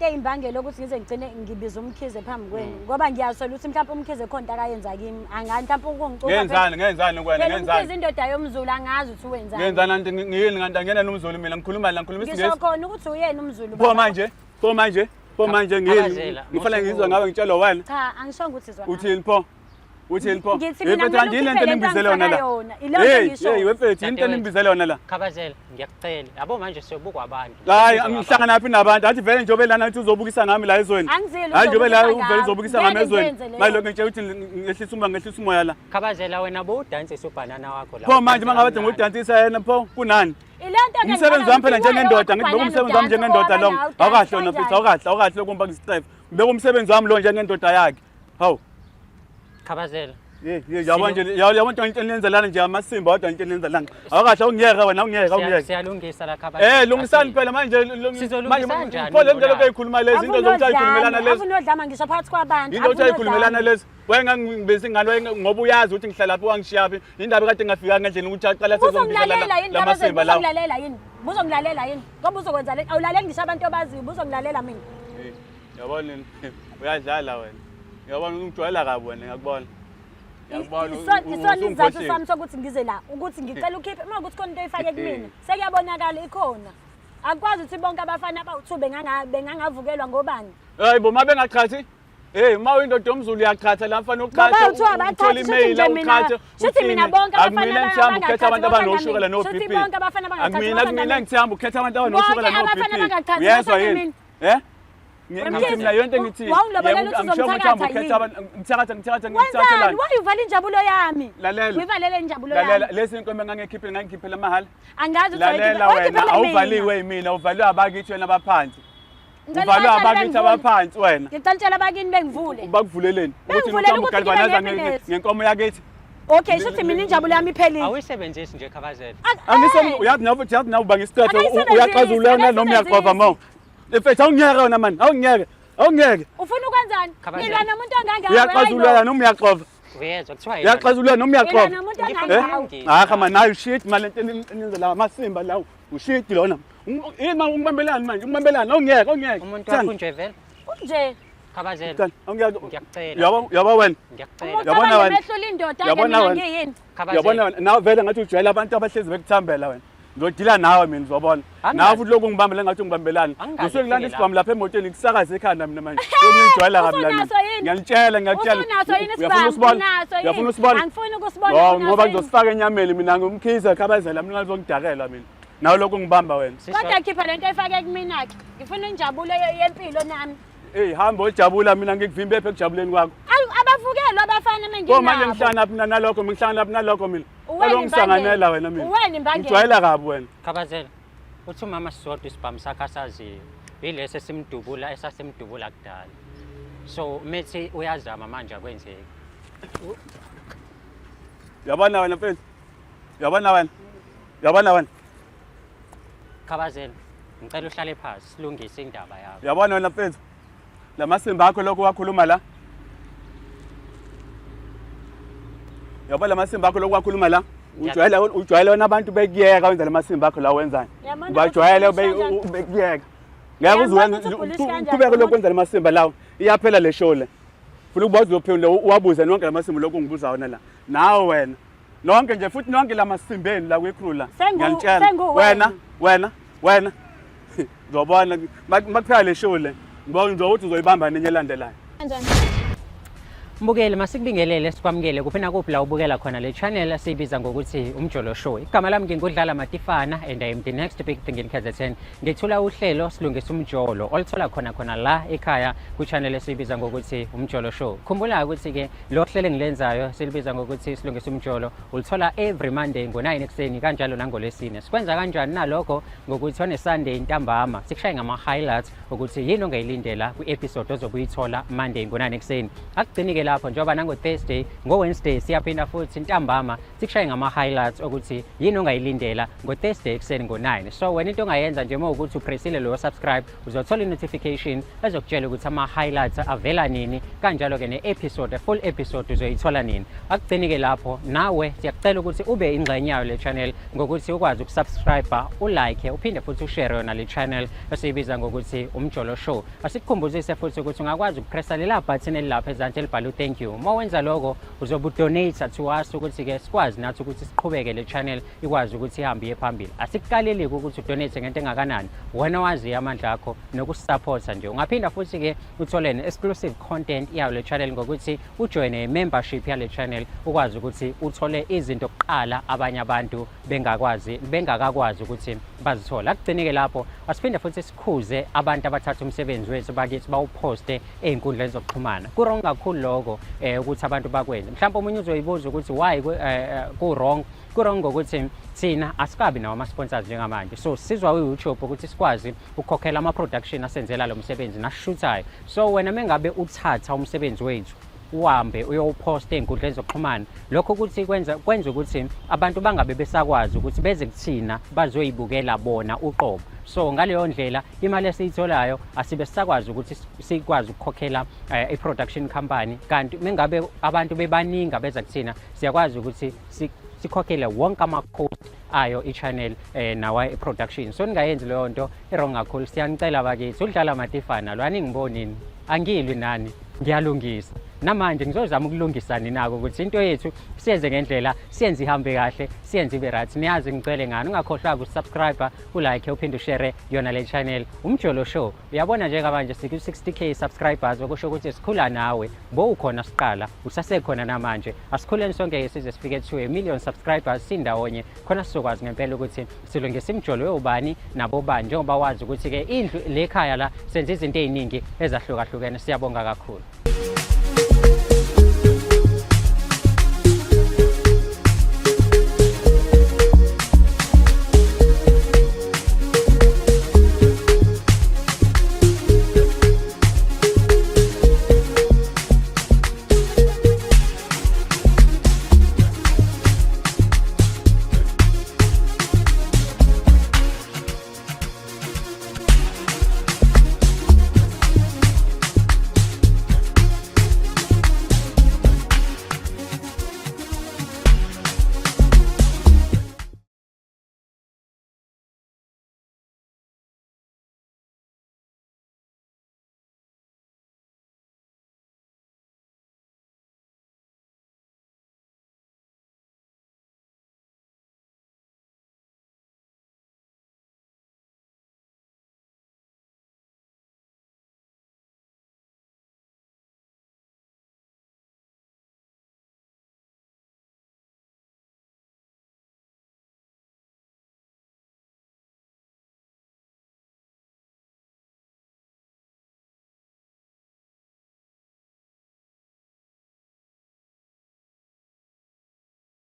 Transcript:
into eyimbangela ukuthi ngize ngigcine ngibiza umkhize phambi kwenu ngoba ngiyasola ukuthi mhlawumbe umkhize khona akayenza kimi angani mhlawumbe ukungicuba ngenzani kwena ngenzani umkhize indoda yomzulu angazi ukuthi wenzani ngenzani anti ngiyini nganti angena nomzulu mina ngikhuluma la ngikhuluma isingisi ngisho khona ukuthi uyena umzulu pho manje ngiyini ngifana ngizwa ngawe ngitshela wena cha angishongo ukuthi izwa uthini pho ngithi mina kanti yini lento enibizele yona la hey wefethu yini lento enibizele yona la Khabazela ngiyakucela yabo manje siyobukwa abantu hayi angihlangana naphi nabantu athi vele njobe lana uthi uzobukisa ngami la ezweni hayi njobe la uvele uzobukisa ngami ezweni manje lokho ngitshela ukuthi ngehlisa umoya la Khabazela wena bowudansisa ubhanana wakho la pho manje mangabade ngodansisa yena pho kunani umsebenzi wami phela njengendoda ngithi umsebenzi wami njengendoda lo awukahle wona mfethu awukahle kumba ngisitrefe ubeka umsebenzi wami lo njengendoda yakhe hawu Khabazela yabona into enenzelana nje amasimba kodwa into enenzelana awukahle ungiyeka wena ungiyeka siyalungisa la Khabazela lungisani phela manje sizolungisa kanjani pho lento lokho eyikhuluma lezi into zokuthi ayikhulumelana lezi afunodlama ngisho phakathi kwabantu into ukuthi ayikhulumelana lezi wena ngibese ingane ngoba uyazi ukuthi ngihlala lapho wangishiyapi indaba kade ngafika ngendlela ukuthi aqala sezongidlala la masimba lawo buzongilalela yini ngoba uzokwenza le awulaleli ngisho abantu abaziyo buzongilalela mina yabona uyadlala wena yabona ungijwayela kabi wena ngiyakubona isona izathu sami sokuthi ngize la ukuthi ngicela ukhiphe uma ukuthi khona into oyifake kumina sekuyabonakala ikhona akwazi ukuthi bonke abafana abawu2 bengangavukelwa ngobani hayi bo mabe ngachathi ma uyindoda yomzulu uyaqhatha la mfana uqhatha uthola email awuqhatha sithi mina bonke abafana ukhetha abantu abanoshukela no BP akumina ngithamba ukhetha abantu abanoshukela no BP uyezwa yini ngithi mina yonke ngithi ngithatha wayuvala injabulo yami uyivalele injabulo yami lesi inkombe ngangikhiphela mahala angazi wena awuvaliwe yimina uvalwe abakithi wena abaphansi uvalwe abakithi abaphansi wena ngicela abakini bengivule bakuvuleleni ukuthi uthamba ugalvanaza ngenkomo yakithi okay sithi mina injabulo yami iphelile awuyisebenzisi nje Khabazela uyazi nawe uba ngisithethe uyaqazula noma uyaqova mo efethu awungiyeke wena mani awungiyeke ufuna ukwenzani mina nomuntu ongangawe uyaqazulula noma uyaqova uyezwa kuthiwa uyaqazulula noma uyaqova nomuntu ongangawe akha mani nayo shit mali lento enenza la masimba lawo ushit lona yini ungibambelani manje ungibambelani awungiyeke umuntu wakho nje vele nje Khabazela ngiyacela yabo wena yabona wena emehlula indoda ngiyini yabona wena nawe vele ngathi ujwayela abantu abahlezi bekuthambela wena ngizodila nawe mina uzobona nawe futhi lokhu ngibambela ngathi ngibambelani ngisuke kulanda isibhamu lapha emotweni ngisakaze ekhanda mina manje ngiyijwayela kabi la ngiyalitshela uyafuna usibona angifuni ukusibona ngoba ngizosifaka enyameni mina ngumkhize Khabazela mina ngizongidakela mina nawe lokhu ngibamba wena kodwa khipha lento efake kumina ke ngifuna injabulo yempilo nami hamba ojabula mina ngikuvimbe ephe kujabuleni kwakho abavukelwa abafana manje manje ngihlala lapha nalokho ngihlala lapha nalokho mina alongisanganela wena mina uwena imbangela ngijwayela kabi wena Khabazela uthi umama sisodwa isibhamu sakhe asaziyo yilesi esasimdubula kudala so methi uyazama manje akwenzeki yabona wena mfethu yabona wena Khabazela ngicela uhlale phansi silungise indaba yakho yabona wena mfethu lamasimba akho lokho wakhuluma la yabona lamasimba akho lokho wakhuluma la ujwayele wena abantu bekuyeka wenza lamasimba akho la wenzani ubajwayele bekuyeka ngeke uqhubeke lokho wenza lamasimba lawo iyaphela le show le futhi uba uzophendula uwabuza nonke lamasimba lokho ngibuza wona la nawe wena nonke nje futhi nonke lamasimbeni la kweCrew la ngiyalitshela wena uzobona makuphela le show le ngibona ukuthi uzoyibamba nenye elandelayo Mbukeli masikubingelele sikwamukele kuphi na kuphi la ubukela khona le channel siyibiza ngokuthi umjolo show. Igama lami ngingudlala Matifana and I am the next big thing in KZN. Ngithula uhlelo silungisa umjolo olithola khona la ekhaya ku channel esiyibiza ngokuthi umjolo show. Khumbula ukuthi ke lo hlelo engilenzayo silibiza ngokuthi silungisa umjolo ulithola every Monday ngo9 ekseni kanjalo nangoLwesine. Sikwenza kanjani nalokho ngokuthi on Sunday ntambama sikushaye ngama highlights ukuthi yini ongayilindela ku episode ozobuyithola Monday ngo9 ekseni. Akugcinike lapho njengoba nango-Thursday ngo-Wednesday siyaphinda futhi ntambama sikushaye ngama-highlights ukuthi yini ongayilindela ngo-Thursday ekuseni ngo-9. So wena into ongayenza nje uma ukuthi upressile lo subscribe uzothola i-notification ezokutshela ukuthi ama-highlights avela nini, kanjalo-ke ne-episode, full episode uzoyithola nini. Akugcini-ke lapho nawe siyakucela ukuthi ube ingxenye yayo le channel ngokuthi ukwazi ukusubscribe, ulike, uphinde futhi ushare yona le channel esiyibiza ngokuthi Umjolo Show. Asikukhumbuzise futhi ukuthi ungakwazi ukupressa lela button elilapha ezansi elibhalwe thank you. Uma wenza lokho uzobe udonate to us ukuthi-ke sikwazi nathi ukuthi siqhubeke le channel ikwazi ukuthi ihambe iye phambili. Asikukaleli-ke ukuthi udonate ngento engakanani, wena wazi amandla akho nokusupporta nje. Ungaphinda futhi-ke uthole ne-exclusive content yayo le channel ngokuthi ujoine i-membership yale channel ukwazi ukuthi uthole izinto kuqala abanye abantu bengakakwazi ukuthi bazithola. Akugcine-ke lapho asiphinde futhi sikhuze abantu abathatha umsebenzi wethu bakithi bawuposte ey'nkundleni zokuxhumana. Kurong kakhulu lokho ukuthi abantu bakwenze. Mhlawumbe omunye uzoyibuza ukuthi why ku-wrong. Kurong ngokuthi thina asikabi nawo ama-sponsors njengamanje, so sizwa u-YouTube ukuthi sikwazi ukukhokhela ama-production asenzela lo msebenzi nasishuthayo. So wena mengabe uthatha umsebenzi wethu uhambe uyowuposta ey'nkundleni zokuxhumana, lokho ukuthi kwenza ukuthi abantu bangabe besakwazi ukuthi beze kuthina bazoyibukela bona uqobo. So ngaleyo ndlela imali esiyitholayo asibe sisakwazi ukuthi sikwazi ukukhokhela i-production company, kanti mengabe abantu bebaningi abeza kuthina siyakwazi ukuthi sikhokhele wonke ama-cost ayo i-channel nawa i-production. So ningayenzi leyo nto i-wrong kakhulu. Siyanicela bakithi uDlala Matifana lo aningibonini, angilwi nani, ngiyalungisa namanje ngizozama ukulungisa ninako ukuthi into yethu siyenze ngendlela, siyenze ihambe kahle, siyenze ibe right. Niyazi ngicele ngani, ungakhohlwa ukusubscribe, ulike, uphinde ushare yona le channel Umjolo Show. Uyabona njengamanje siku-60k subscribers, okusho ukuthi sikhula nawe, ukhona siqala usasekhona namanje. Asikhuleni sonke size sifike to 1 million subscribers sindawonye, khona sizokwazi ngempela ukuthi silungise imjolo yobani nabo bani, njengoba wazi ukuthi-ke indlu le khaya la senze izinto ey'ningi ezahlukahlukene. Siyabonga kakhulu.